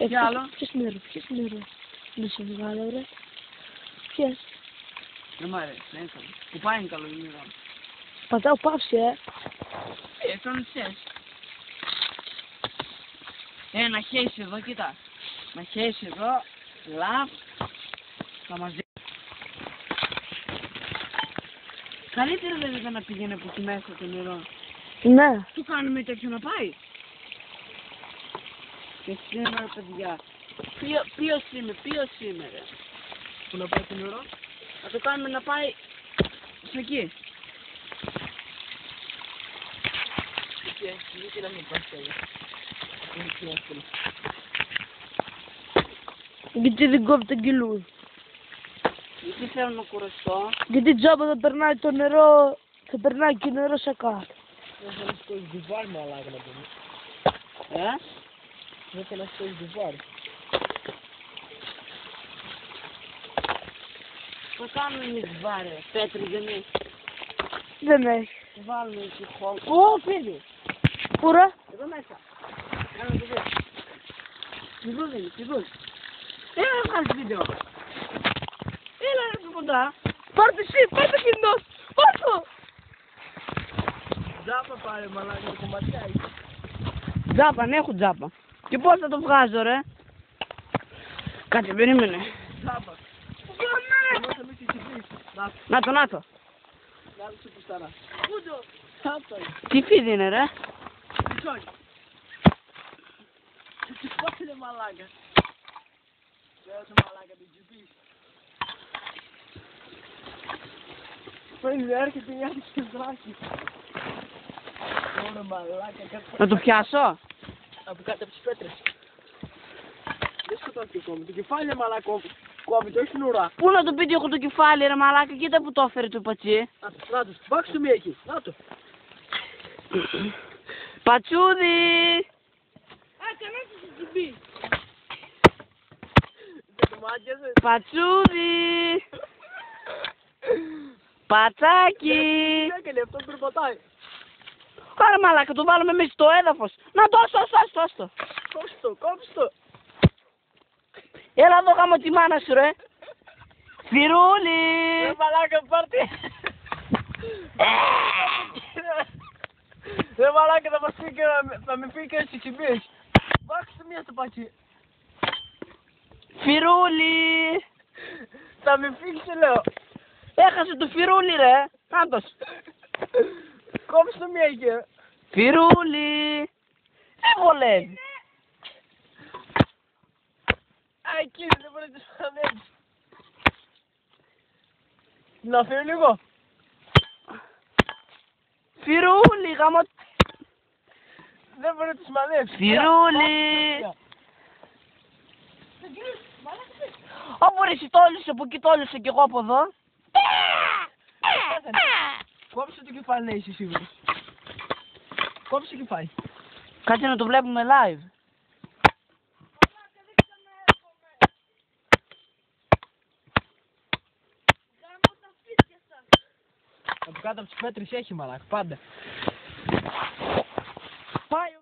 Τι άλλο? Πιες νερό. Δεν σε βγάλω, ρε. Πιες. Δεν μ' αρέσει, δεν είναι καλό. Κουπάει είναι καλό, δεν είναι καλό. Πατάω παύση, Τον ξέρεις. Να χέσεις εδώ, κοίτα. Να χέσεις εδώ, λαβ, θα μας δει. Καλύτερα δεν ήταν να πήγαινε από εκεί μέσα το νερό. Ναι. Του κάνουμε τέτοιο να πάει. Και σήμερα, παιδιά, ποιος είμαι ρε. Που να πάει το νερό. Θα το κάνουμε να πάει σε εκεί. Γιατί να μην πάει εδώ. Είναι πιο εύκολο. Γιατί δεν κόβει τον κιλού. Γιατί θέλω να κουραστώ. Γιατί τζάμπα θα περνάει το νερό, θα περνάει και νερό σε κάτω. Δεν θα να σηκώσεις ντουβάρ με αλλάγα να πούμε. Δεν θα να σηκώσεις ντουβάρ. Θα κάνουμε εμείς βάρε. Πέτρι δεν έχει. Δεν έχει. Βάλουμε εκεί χώρο. Ω, φύγει. Πού ρε? Εδώ μέσα. Κάνε το δεις. Πηδούς. Έλα να βγάλεις βίντεο. Έλα ρε πιο κοντά. Πάρ' το εσύ, πάρ' το κινητό. Πάρ' το. Τζάπα πάρε μαλάκα το κομματιά έχει. Τζάπα, ναι, έχω τζάπα. Και πώς θα το βγάζω ρε. Κάτσε, περίμενε. Τζάπα. Εδώ θα μην ξεχυθείς. Να το. Να το σου πουσταρά. Πούντο. Τι φίδι είναι ρε. Μισόνι. Τι πάνε μαλάκα. Δέωσε μαλάκα την τσιπής. Πες έρχεται η άλλη και δράκη. Ωραία μαλάκα κάτω. Να το πιάσω. Από κάτω από τις πέτρες. Δεν σκοτώθηκε ακόμη. Το κεφάλι μαλάκα κόβει, το έχει στην ουρά. Πού να το πει ότι έχω το κεφάλι ρε μαλάκα, κοίτα που το έφερε το πατσί. Να το, βάξε το μία εκεί. Να το. Πατσούδι. Κανένα σου τσιμπή. Δεν το μάτιαζε. Πατσούδι. Πατσάκι. Τι έκανε αυτό, περπατάει. Άρα μαλάκα, το βάλουμε εμείς στο έδαφος. Να το, άστο. Κόψε το. Έλα εδώ γάμω τη μάνα σου ρε. Φιρούλι. Μαλάκα πάρτε. Ρε μαλάκα θα μας πει και θα με πει και στις τσιμπίες. Βάξε το μία στο πατσί. Φιρούλι. Θα με φύγει λέω. Έχασε το φιρούλι ρε. Κάντος. Κόψε το μία εκεί. Φιρούλι. Δεν βολεύει. Α, εκεί δεν μπορεί να το σπανέψει. Να φύγει λίγο. Φιρούλι γάμο. Δεν μπορεί να το σπανέψει. Φιρούλι. Όπου ρε εσύ τόλισε από εκεί, τόλισε κι εγώ από εδώ. Κόψε το κεφάλι να είσαι σίγουρος. Κόψε το κεφάλι. Κάτσε να το βλέπουμε live. Από κάτω από τις πέτρες έχει μαλάκα, πάντα. Πάει